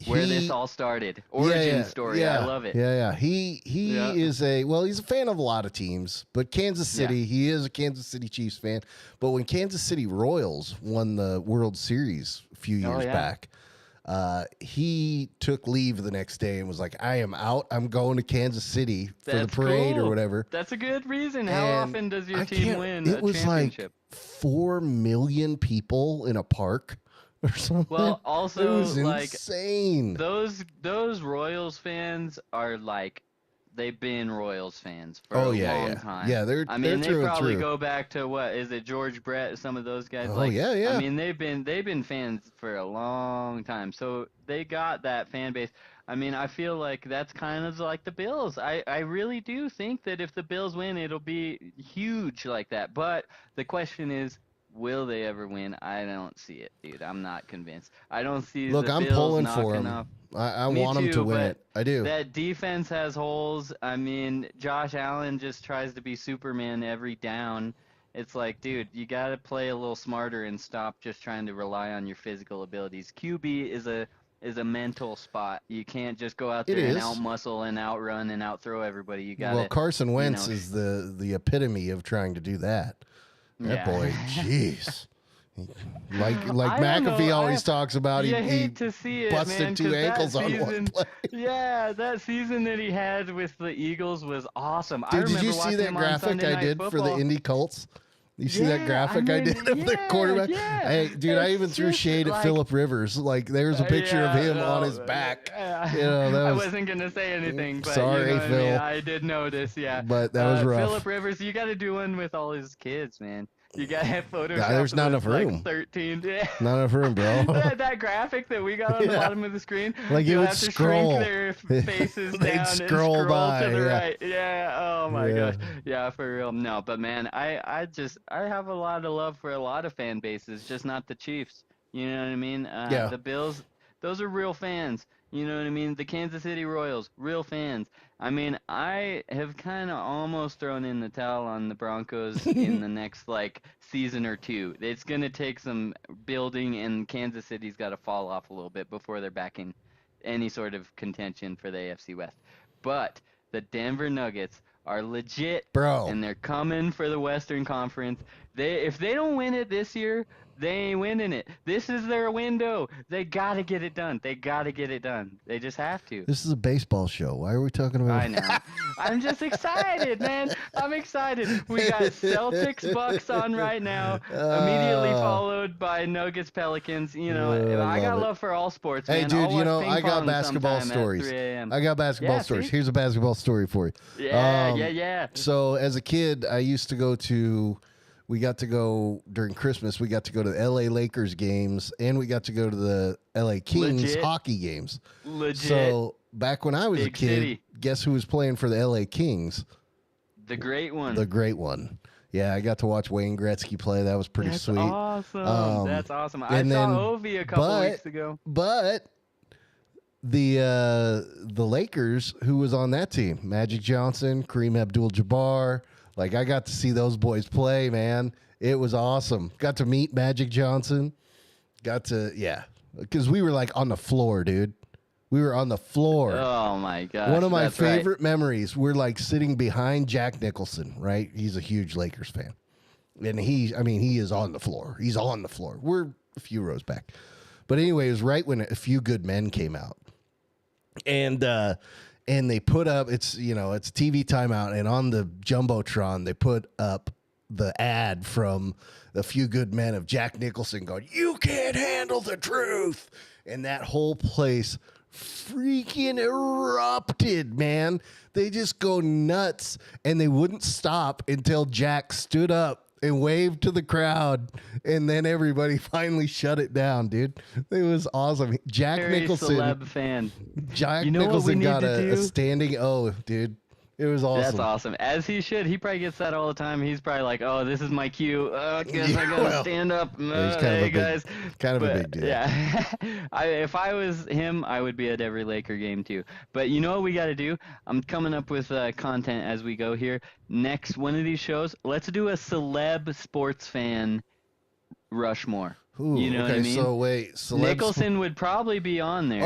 Where he- this all started. Origin story. Yeah, I love it. Yeah. He Yeah. is he's a fan of a lot of teams, but Kansas City, he is a Kansas City Chiefs fan. But when Kansas City Royals won the World Series a few years yeah. back, he took leave the next day and was like, I am out. I'm going to Kansas City for the That's parade or cool. whatever. That's a good reason. How And often does your I team can't- win It a was like championship? 4 million people in a park or something. Well, it also was like insane. those Royals fans are like they've been Royals fans for Oh a yeah, long yeah, time. yeah. They're I mean, they're through they and probably through. go back to what is it, George Brett? Some of those guys. Oh, like, yeah, yeah. I mean, they've been fans for a long time, so they got that fan base. I mean, I feel like that's kind of like the Bills. I really do think that if the Bills win, it'll be huge like that. But the question is, will they ever win? I don't see it, dude. I'm not convinced. I don't see. Look, the I'm Bills pulling for knocking them. off. I Me want them to too, win but it. I do. That defense has holes. I mean, Josh Allen just tries to be Superman every down. It's like, dude, you got to play a little smarter and stop just trying to rely on your physical abilities. QB is a mental spot. You can't just go out It there and is. outmuscle and outrun and outthrow everybody. You got to. Well, Carson Wentz know, is the epitome of trying to do that. That Yeah. boy, jeez. Like I don't McAfee know. always talks about, You he hate to see it, busted man, 2 'cause that ankles on one season- play. Yeah, that season that he had with the Eagles was awesome. I Dude, did remember you see watching that him on graphic Sunday I Night did for the Football. Indy Colts? You see that Yeah, graphic I, I mean, did of the yeah, quarterback? yeah. Hey, dude, I It's even threw just shade at like- Phillip Rivers. Like, there's a picture of him on his back. You know, that I was- wasn't gonna say anything, but Sorry, you know what I mean? Phil. I did notice, yeah. But that was rough. Phillip Rivers, you got to do one with all his kids, man. You got to have Photoshop. Yeah, there's not enough room. Like 13. Yeah. Not enough room, bro. that graphic that we got on the Yeah. bottom of the screen, Like, it you'll would have to scroll. shrink their faces They'd down scroll and scroll by, to the yeah. right. Yeah. Oh my Yeah. gosh. Yeah, for real. No, but man, I have a lot of love for a lot of fan bases, just not the Chiefs. You know what I mean? Yeah. The Bills, those are real fans. You know what I mean? The Kansas City Royals, real fans. I mean, I have kind of almost thrown in the towel on the Broncos in the next like season or two. It's going to take some building, and Kansas City's got to fall off a little bit before they're back in any sort of contention for the AFC West. But the Denver Nuggets are legit, Bro. and they're coming for the Western Conference. If they don't win it this year, they ain't winning it. This is their window. They got to get it done. They got to get it done. They just have to. This is a baseball show. Why are we talking about I know. I'm just excited, man. I'm excited. We got Celtics Bucks on right now, immediately followed by Nuggets Pelicans. You know, I I got love it. love for all sports, Hey, man. dude, I'll you watch know, ping I got pong basketball sometime at stories. 3 a.m. I got basketball Yeah, stories. see? Here's a basketball story for you. Yeah. So as a kid, I used to go to, we got to go during Christmas, we got to go to the LA Lakers games, and we got to go to the LA Kings Legit. hockey games. Legit. So back when I was a Big kid, city. guess who was playing for the LA Kings? The great one. The great one. Yeah, I got to watch Wayne Gretzky play. That was pretty That's sweet. awesome. That's awesome. I and saw then- Ovi a couple but- weeks ago. But the Lakers, who was on that team? Magic Johnson, Kareem Abdul-Jabbar. Like, I got to see those boys play, man. It was awesome. Got to meet Magic Johnson. Because we were like on the floor, dude. We were on the floor. Oh my gosh. One of my that's right. favorite memories, we're like sitting behind Jack Nicholson, right? He's a huge Lakers fan. And he is on the floor. He's on the floor. We're a few rows back. But anyway, it was right when A Few Good Men came out. And they put up, it's TV timeout, and on the Jumbotron, they put up the ad from A Few Good Men of Jack Nicholson going, "You can't handle the truth." And that whole place freaking erupted, man. They just go nuts, and they wouldn't stop until Jack stood up and waved to the crowd, and then everybody finally shut it down, dude. It was awesome. Jack Very Nicholson, celeb fan. Jack You know what we Nicholson need got to a do? standing O, dude. It was awesome. That's awesome. As he should. He probably gets that all the time. He's probably like, "Oh, this is my cue. I guess I gotta stand up." he's kind of Hey a big- guys, kind of a big deal. Yeah. If I was him, I would be at every Laker game too. But you know what we got to do? I'm coming up with content as we go here. Next one of these shows, let's do a celeb sports fan Rushmore. Ooh, You know okay, what I mean? so wait, celebs- Nicholson would probably be on there.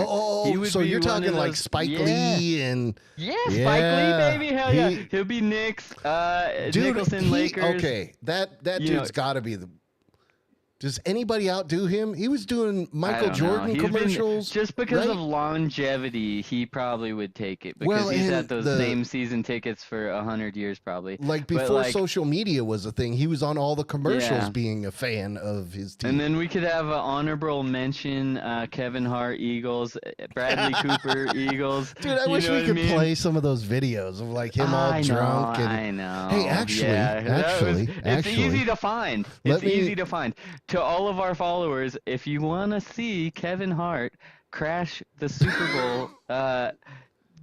He would so be you're one of talking like those- Spike yeah. Lee and Yeah, Spike Yeah, Lee, baby, hell yeah. he- He'll be Knicks, dude, Nicholson, Lakers. Okay, that You dude's know- got to be the. Does anybody outdo him? He was doing I Michael don't know. Jordan He's been- commercials. just because right? of longevity, he probably would take it because Well, he's and had those the- same season tickets for 100 years probably. Like But, before like- social media was a thing, he was on all the commercials Yeah. being a fan of his team. And then we could have an honorable mention: Kevin Hart, Eagles; Bradley Cooper, Eagles. Dude, I You wish know we what I could mean? play some of those videos of like him all I drunk know, and I know. Hey, actually, it's actually, easy to find. let It's me- easy to find. To all of our followers, if you want to see Kevin Hart crash the Super Bowl,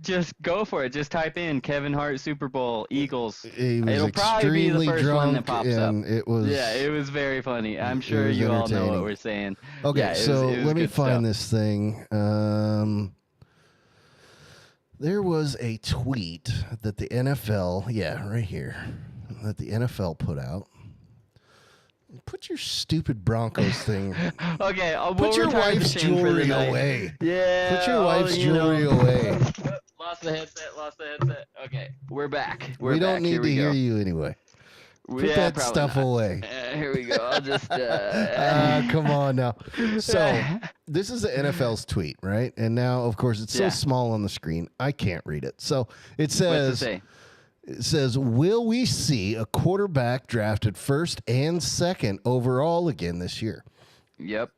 just go for it. Just type in Kevin Hart Super Bowl Eagles. he was It'll probably be the extremely first drunk one that pops up. and it was Yeah, it was very funny. I'm sure was you all know entertaining. what we're saying. Okay, Yeah, it so was let me good find stuff. this thing. There was a tweet that the NFL, right here, that the NFL put out. Put your stupid Broncos thing. Okay, Put your wife's jewelry away. Yeah. Put your oh, wife's you know. jewelry away. Lost the headset. Okay, we're back. We don't need Here to we hear go. you anyway. Put Yeah, that probably stuff not. away. Here we go. I'll just. Come on now. So this is the NFL's tweet, right? And now, of course, it's so Yeah. small on the screen, I can't read it. So it What's it says, say? will we see a quarterback drafted first and second overall again this year? Yep.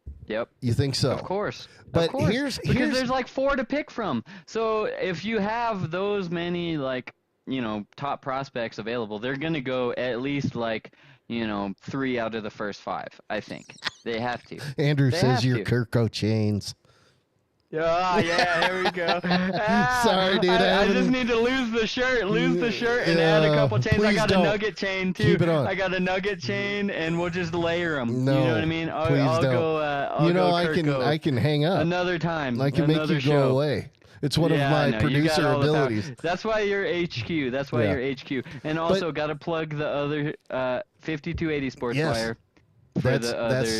You think so? Of course. But of course. here's- because there's like 4 to pick from. So if you have those many top prospects available, they're gonna go at least 3 out of the first 5. I think they have to. Andrew They says have you're to. Kirko Chains. Yeah, here we go. Sorry, dude, I I just haven't- need to lose the shirt, and add a couple chains. I please got don't. a nugget chain too. Keep it on. I got a nugget chain, and we'll just layer them. No, you know what I mean? please I'll don't. go. I'll You know, go I can hang up. another time. I can make another you show. go away. It's one Yeah, of I my know. You got producer all the power. abilities. That's why you're HQ. That's why Yeah. you're HQ. And also got to plug the other 5280 Sports Yes. Wire for the That's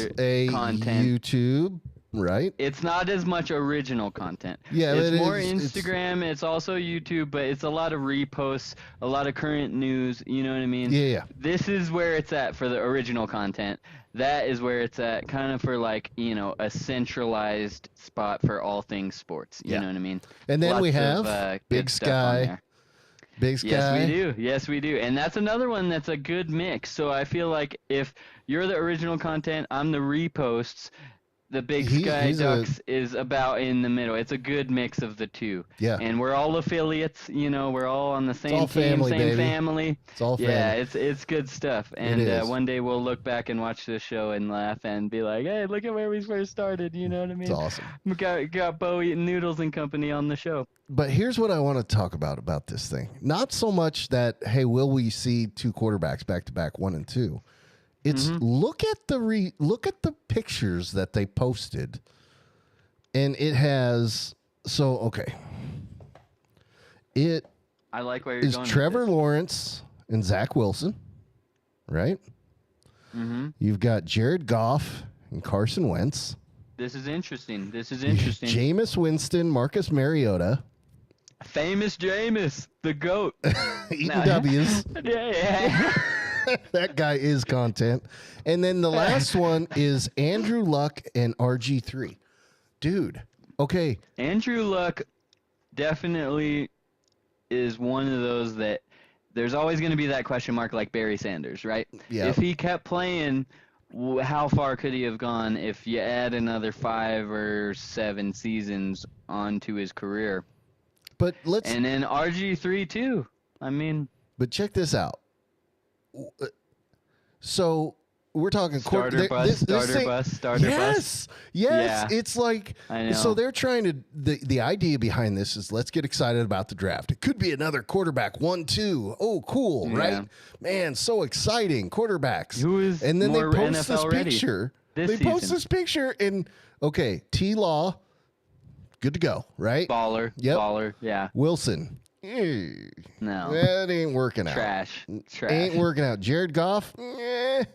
other a content. YouTube, right? It's not as much original content. Yeah, it's it more is. Instagram. It's also YouTube, but it's a lot of reposts, a lot of current news. You know what I mean? Yeah. This is where it's at for the original content. That is where it's at, kind of for a centralized spot for all things sports. You Yeah. know what I mean? And then Lots we of, have good Big stuff on Sky. there. Big Sky. Yes, we do. Yes, we do. And that's another one that's a good mix. So I feel like if you're the original content, I'm the reposts. The Big Sky he's Ducks is about in the middle. It's a good mix of the two. Yeah. And we're all affiliates. We're all on the same all team, family, same baby. family. It's all Yeah, family. it's good stuff. And is. one day we'll look back and watch this show and laugh and be like, hey, look at where we first started. You know what I mean? It's awesome. We got Bo eating noodles and company on the show. But here's what I want to talk about this thing. Not so much that, hey, will we see 2 quarterbacks back to back, 1 and 2? It's look at the pictures that they posted. And it has it I like where you're is going. with Trevor this. Lawrence and Zach Wilson, right? Mm-hmm. You've got Jared Goff and Carson Wentz. This is interesting. Jameis Winston, Marcus Mariota, Famous Jameis, the GOAT. eating W's. Yeah. That guy is content. And then the last one is Andrew Luck and RG3. Dude, okay. Andrew Luck definitely is one of those that there's always going to be that question mark like Barry Sanders, right? Yeah. If he kept playing, how far could he have gone if you add another 5 or 7 seasons onto his career? But And then RG3 too. I mean, but check this out. So we're talking starter bus. Yes. Yeah. It's like, I know. so they're trying to, the idea behind this is let's get excited about the draft. It could be another quarterback, 1-2. Oh, cool, Yeah. right? Man, so exciting. Quarterbacks. Who is and then more they post this NFL ready picture. this They post season? this picture and, okay, T-Law, good to go, right? Baller. Yep. Baller. Yeah. Wilson. No. That ain't working out. Trash. Ain't working out. Jared Goff. That's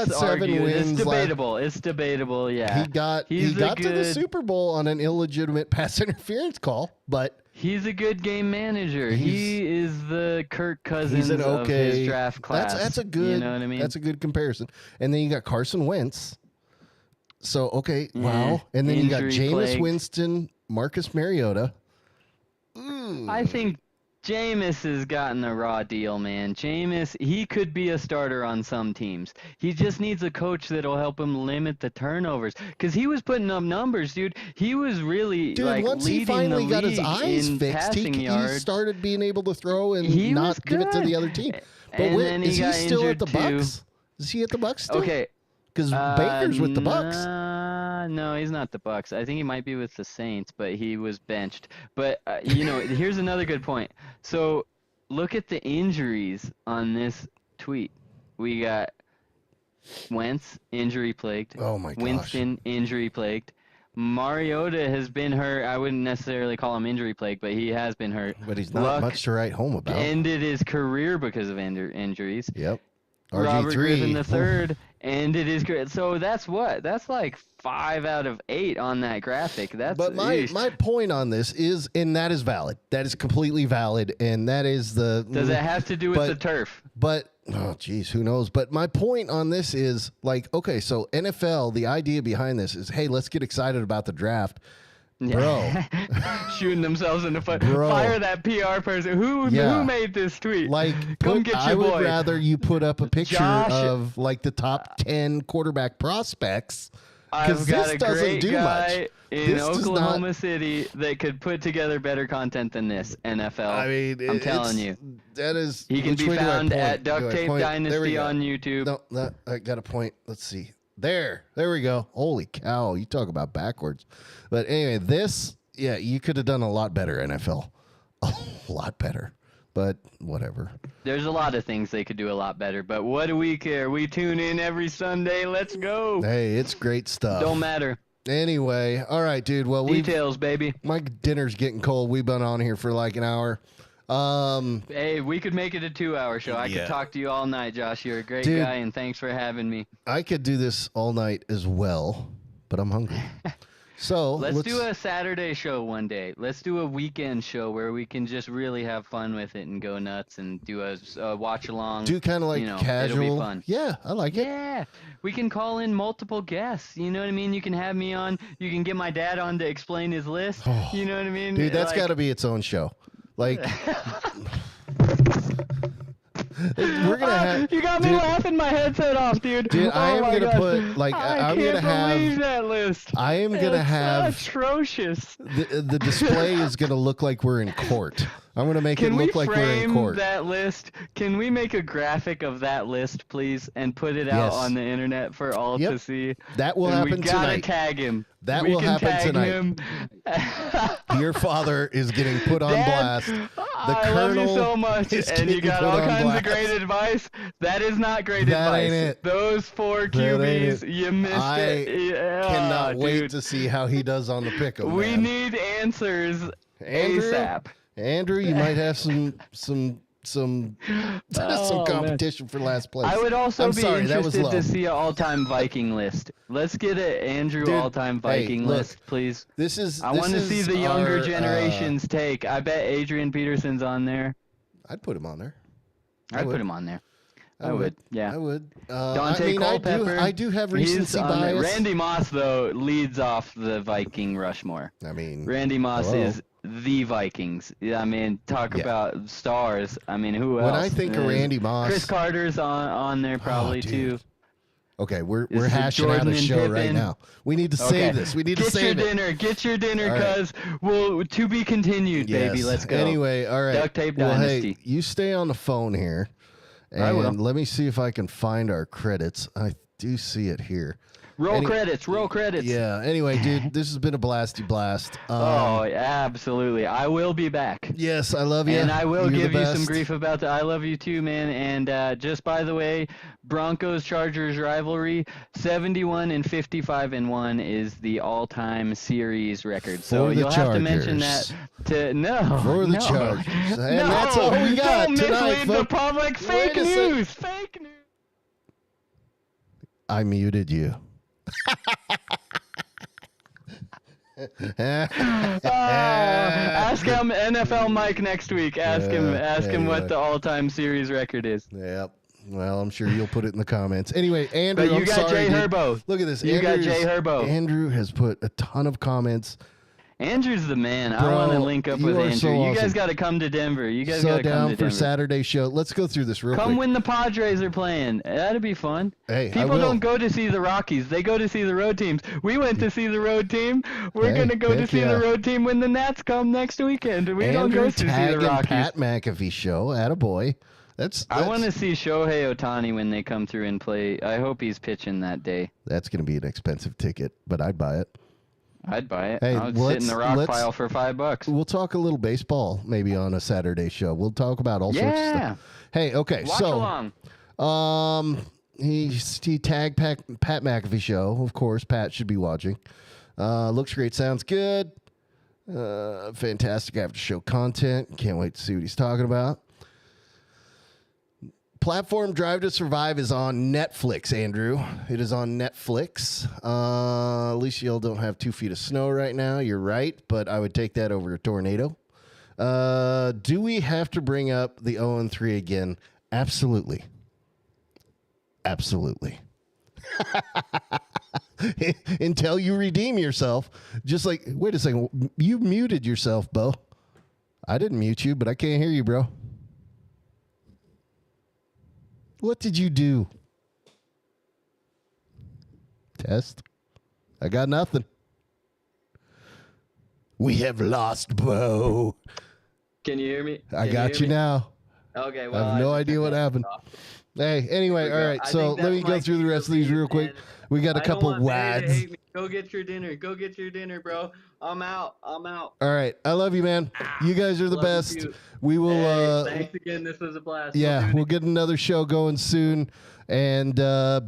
got 7 argued. wins It's debatable. It's debatable. Yeah. He got He's a to the good- Super Bowl on an illegitimate pass interference call, but He's a good game manager. He is the Kirk Cousins he's an of okay his draft class. That's a good. You know what I mean? That's a good comparison. And then you got Carson Wentz. So okay, Yeah, wow. And then you got injury Jameis plagued. Winston, Marcus Mariota. I think Jameis has gotten a raw deal, man. Jameis, he could be a starter on some teams. He just needs a coach that'll help him limit the turnovers. Because he was putting up numbers, dude. He was really Dude, like once he leading finally the got his league eyes in fixed, passing he yards. started being able to throw and He was not give it to good. the other team. But And wait, then is he got still at injured the too. Bucks? Is he at the Bucks still? Okay. Because Baker's with the Bucks. No, he's not the Bucks. I think he might be with the Saints, but he was benched. But here's another good point. So look at the injuries on this tweet. We got Wentz injury plagued. Oh my gosh. Winston injury plagued. Mariota has been hurt. I wouldn't necessarily call him injury plagued, but he has been hurt. But he's not Luck much to write home about. ended his career because of injuries. Yep. Robert Griffin RG3. III ended his career. So that's what? That's like 5 out of 8 on that graphic. That's But my point on this is, and that is valid. That is completely valid, and that is the. Does it have to do with but- the turf? But oh, geez, who knows? But my point on this is like, okay, so NFL, the idea behind this is, hey, let's get excited about the draft, bro. Shooting themselves in the foot. Bro. Fire that PR person. Who made this tweet? Like, Come get I your would boy. rather you put up a picture Josh- of like the top 10 quarterback prospects. I've got this a doesn't great do guy much. in This does Oklahoma not- City that could put together better content than this, NFL. I mean, I'm telling you. that is. He can which be way do I found point? at Duct Do I Tape point? There we Dynasty go. on YouTube. No, I got a point. Let's see. There we go. Holy cow! You talk about backwards. But anyway, this, yeah, you could have done a lot better, NFL. A lot better. But whatever. There's a lot of things they could do a lot better, but what do we care? We tune in every Sunday. Let's go. Hey, it's great stuff. Don't matter. Anyway, all right, dude. Well, Details, baby. my dinner's getting cold. We've been on here for like an hour. Hey, we could make it a 2-hour show. I Yeah. could talk to you all night, Josh. You're a great Dude. guy, and thanks for having me. I could do this all night as well, but I'm hungry. So Let's do a Saturday show one day. Let's do a weekend show where we can just really have fun with it and go nuts and do a watch along. do kind of like casual. It'll be fun. Yeah, I like it. Yeah, we can call in multiple guests. You know what I mean? You can have me on. You can get my dad on to explain his list. Oh, You know what I mean? Dude, that's Like- got to be its own show. Like, we're gonna have. You got me dude, laughing my headset off, dude. Dude, I Oh am my gonna gosh. put, like, I'm can't gonna have- believe that list. I am gonna It's have atrocious. the display is gonna look like we're in court. I'm gonna make Can it we look like we're in frame court. that list? Can we make a graphic of that list, please, and put it out Yes. on the internet for all Yep. to see? That will And happen we gotta tonight. tag him. That we will can happen tag tonight. Him. Your father is getting put on Dad, blast. I love you Colonel so much, is and you getting got put all on kinds blast. of great advice. That is not great That advice. ain't it. Those 4 ain't QBs, it. you missed I it. Yeah, Cannot wait dude. to see how he does on the pick'em. We man. need answers Andrew? ASAP. Andrew, you might have some Oh, man. competition for last place. I would also I'm be sorry, that was interested low. to see an all-time Viking list. Let's get an Andrew Dude, all-time hey, Viking look, list, please. This is. I this want to see is the younger our, generation's take. I bet Adrian Peterson's on there. I'd put him on there. I'd put him on there. I would. Yeah. I would. Dante Culpepper. I do have He's recency on there. bias. Randy Moss, though, leads off the Viking Rushmore. I mean, Randy Moss hello. is the Vikings. I mean, talk about stars. I mean, who else? When I think of Randy Moss, Chris Carter's on there probably too. Okay, we're Is it hashing Jordan out a and show right Pippen? now. We need to save this. We need to save it. Get your dinner, All right. cuz to be continued, baby. Yes. Let's go. Anyway, all right. Duct Tape well, Dynasty. hey, you stay on the phone here, I will. and let me see if I can find our credits. I do see it here. Roll credits. Yeah. Anyway, dude, this has been a blasty blast. Oh, absolutely. I will be back. Yes, I love you. And I will You're give the you some best. grief about that. I love you too, man. And just by the way, Broncos-Chargers rivalry, 71-55-1 is the all-time series record. So For the you'll have to mention Chargers. that to no. For the no. Chargers. And No, that's all we got don't tonight, mislead the folks. public. Wait Fake a sec. news. Fake news. I muted you. Ask him NFL Mike next week. Ask him anyway. what the all-time series record is. Yep. Well, I'm sure you'll put it in the comments. Anyway, Andrew, But you I'm got sorry, Jay dude. Herbo. Look at this. You got Andrew's- Jay Herbo. Andrew has put a ton of comments. Andrew's the man. I Bro, want to link up you with are Andrew. so You awesome. guys got to come to Denver. You guys So got to come down to for Denver. Saturday show. Let's go through this real Come quick. when the Padres are playing. That'd be fun. Hey, I People will. don't go to see the Rockies. They go to see the road teams. We went to see the road team. We're Hey, going to go to heck see yeah. the road team when the Nats come next weekend. We don't Andrew go to see the tagging Rockies. Pat McAfee show. Attaboy. That's I want to see Shohei Ohtani when they come through and play. I hope he's pitching that day. That's going to be an expensive ticket, but I'd buy it. I'd buy it. Hey, I'll sit in the rock let's- pile for $5. We'll talk a little baseball maybe on a Saturday show. We'll talk about all sorts of Yeah. stuff. Hey, okay, Watch so along. he tagged Pat McAfee show. Of course, Pat should be watching. Looks great, sounds good. Fantastic after show content. Can't wait to see what he's talking about. Platform Drive to Survive is on Netflix, Andrew. It is on Netflix. At least y'all don't have 2 feet of snow right now. You're right, but I would take that over a tornado. Do we have to bring up the 0-3 again? Absolutely. Absolutely. Until you redeem yourself. Just like, wait a second. You muted yourself, Bo. I didn't mute you, but I can't hear you, bro. What did you do? Test. I got nothing. We have lost Bo. Can you hear me? I got you now. Okay, I have no idea what happened. Hey, anyway, all right. So let me go through the rest of these real quick. We got a couple wads. Go get your dinner. Go get your dinner, bro. I'm out. All right. I love you, man. You guys are the Love you best. too. We will. Thanks again. This was a blast. Yeah, we'll get another show going soon. And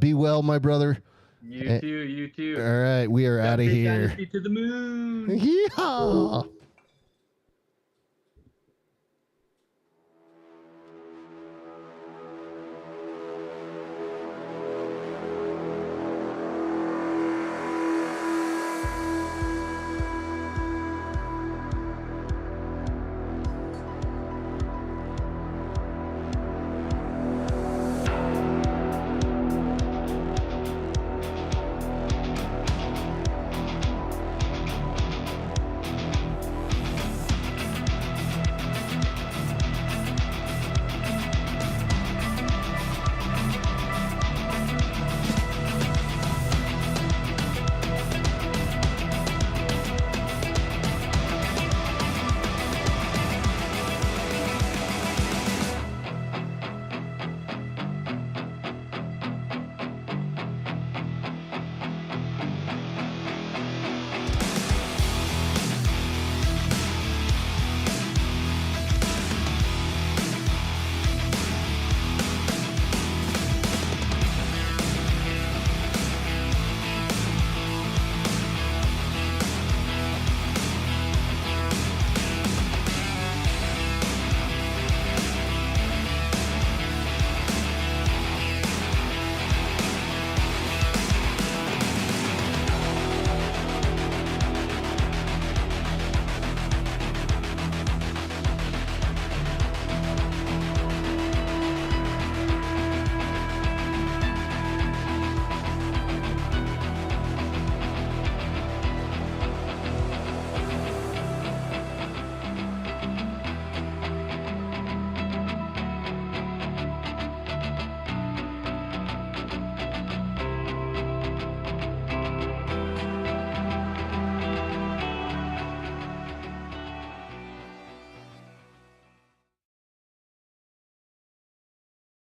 be well, my brother. You too. All right. We are out of Big here. Dynasty to the moon. Yeehaw.